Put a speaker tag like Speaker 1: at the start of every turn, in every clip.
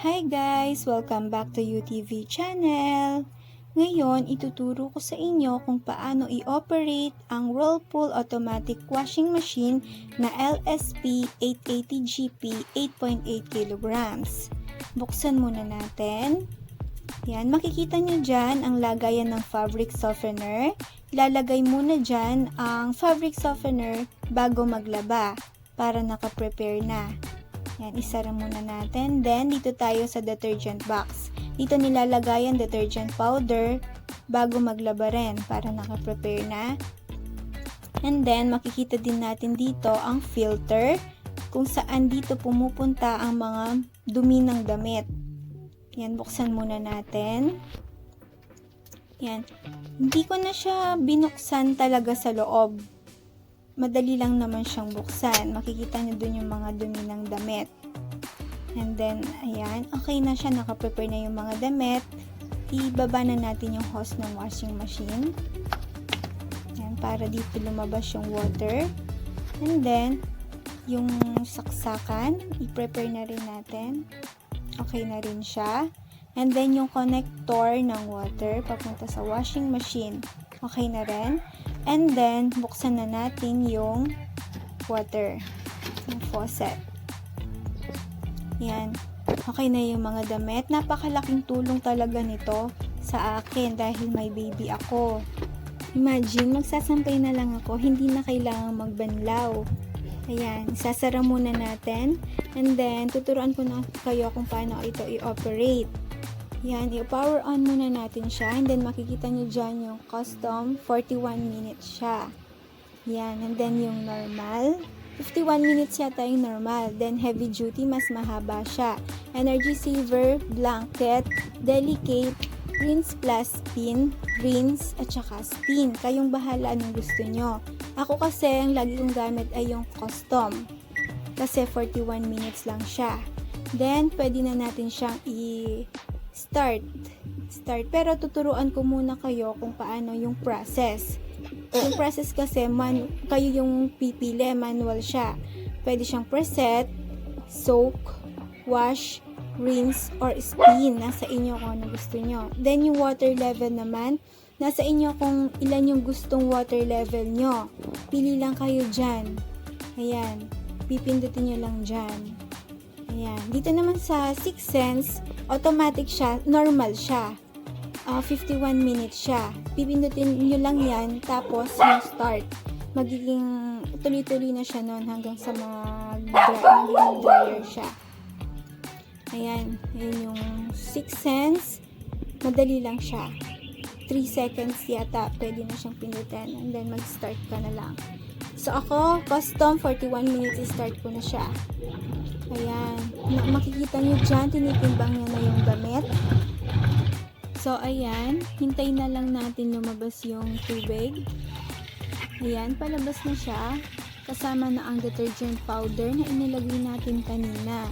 Speaker 1: Hi guys! Welcome back to UTV channel! Ngayon, ituturo ko sa inyo kung paano i-operate ang Whirlpool Automatic Washing Machine na LSP 880GP 8.8 kg. Buksan muna natin. Yan, makikita nyo dyan ang lagayan ng fabric softener. Ilalagay muna dyan ang fabric softener bago maglaba para naka-prepare na. Yan, isara muna natin. Then, dito tayo sa detergent box. Dito nilalagay ang detergent powder bago maglaba rin para naka-prepare na. And then, makikita din natin dito ang filter kung saan dito pumupunta ang mga dumi ng damit. Yan, buksan muna natin. Yan. Hindi ko na siya binuksan talaga sa loob. Madali lang naman siyang buksan. Makikita nyo dun yung mga dumi ng damit. And then, ayan. Okay na siya. Nakaprepare na yung mga damit. Ibaba na natin yung hose ng washing machine. Ayan, para dito lumabas yung water. And then, yung saksakan, i-prepare na rin natin. Okay na rin siya. And then, yung connector ng water papunta sa washing machine. Okay na rin. And then, buksan na natin yung water, yung faucet. Yan. Okay na yung mga damit. Napakalaking tulong talaga nito sa akin dahil may baby ako. Imagine, magsasampay na lang ako, hindi na kailangang magbanlaw. Ayan, sasara muna natin. And then, tuturuan ko na kayo kung paano ito i-operate. Yan, i-power on muna natin siya. And then, makikita nyo dyan yung custom, 41 minutes siya. Yan, and then yung normal, 51 minutes yata yung normal. Then, heavy duty, mas mahaba siya. Energy saver, blanket, delicate, rinse plus spin, rinse, at saka spin. Kayong bahala anong gusto nyo. Ako kasi, ang lagi kong gamit ay yung custom. Kasi 41 minutes lang siya. Then, pwede na natin siyang start. Pero tuturuan ko muna kayo kung paano yung process. Yung process kasi, kayo yung pipili, manual siya. Pwede siyang preset, soak, wash, rinse, or spin. Nasa inyo kung ano gusto nyo. Then, yung water level naman, nasa inyo kung ilan yung gustong water level nyo. Pili lang kayo dyan. Ayan. Pipindutin nyo lang dyan. Ayan. Dito naman sa 6 Sense, automatic siya, normal siya. 51 minutes siya. Pipindutin nyo lang yan, tapos yung start. Magiging tuloy-tuloy na siya noon hanggang sa magiging dryer siya. Ayan. Ayan yung 6 Sense. Madali lang siya. 3 seconds yata, pwede na siyang pindutin. And then, mag-start ka na lang. So, ako, custom, 41 minutes, start ko na siya. Ayan. Makikita nyo dyan, tinitimbang niya na yung damit. So, ayan. Hintay na lang natin lumabas yung tubig. Ayan, palabas na siya. Kasama na ang detergent powder na inilagay natin kanina.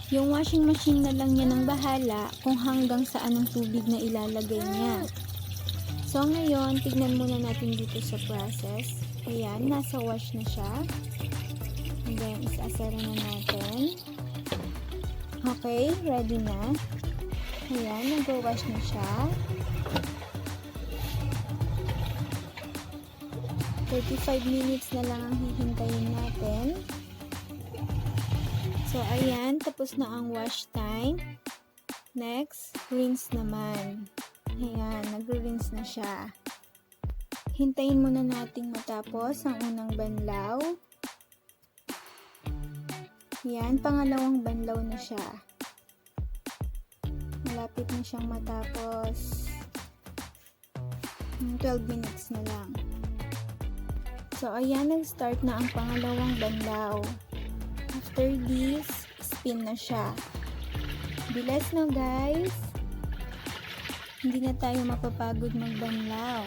Speaker 1: Yung washing machine na lang niya ng bahala kung hanggang saan ang tubig na ilalagay niya. So, ngayon, tignan muna natin dito sa process. Ayan, nasa wash na siya. And then, isasara na natin. Okay, ready na. Ayan, nag-wash na siya. 35 minutes na lang ang hihintayin natin. So, ayan, tapos na ang wash time. Next, rinse naman. Ayan, nag-rinse na siya. Hintayin muna nating matapos ang unang banlaw. Yan, pangalawang banlaw na siya. Malapit na siyang matapos. 12 minutes na lang. So, ayan, nag-start na ang pangalawang banlaw. After this, spin na siya. Bilis na, guys. Hindi na tayo mapapagod magbanlaw.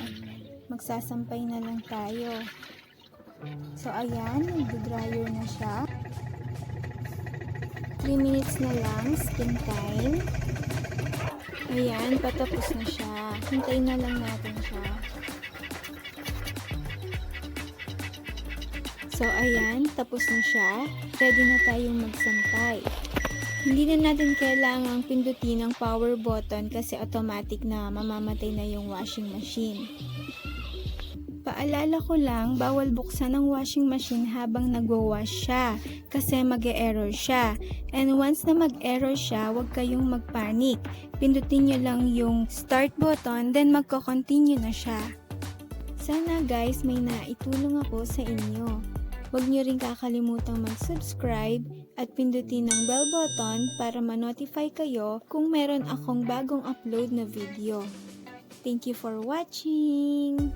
Speaker 1: Magsasampay na lang tayo. So, ayan, nag-dryer na siya. 3 minutes na lang, spin time. Ayan, patapos na siya. Hintayin na lang natin siya. So, ayan, tapos na siya. Ready na tayong magsampay. Hindi na natin kailangang pindutin ang power button kasi automatic na mamamatay na yung washing machine. Paalala ko lang, bawal buksan ang washing machine habang nagwa-wash siya kasi mag-e-error siya. And once na mag-error siya, huwag kayong magpanik. Pindutin nyo lang yung start button, then magko-continue na siya. Sana guys, may naitulong ako sa inyo. Huwag nyo rin kakalimutang mag-subscribe at pindutin ang bell button para ma-notify kayo kung meron akong bagong upload na video. Thank you for watching!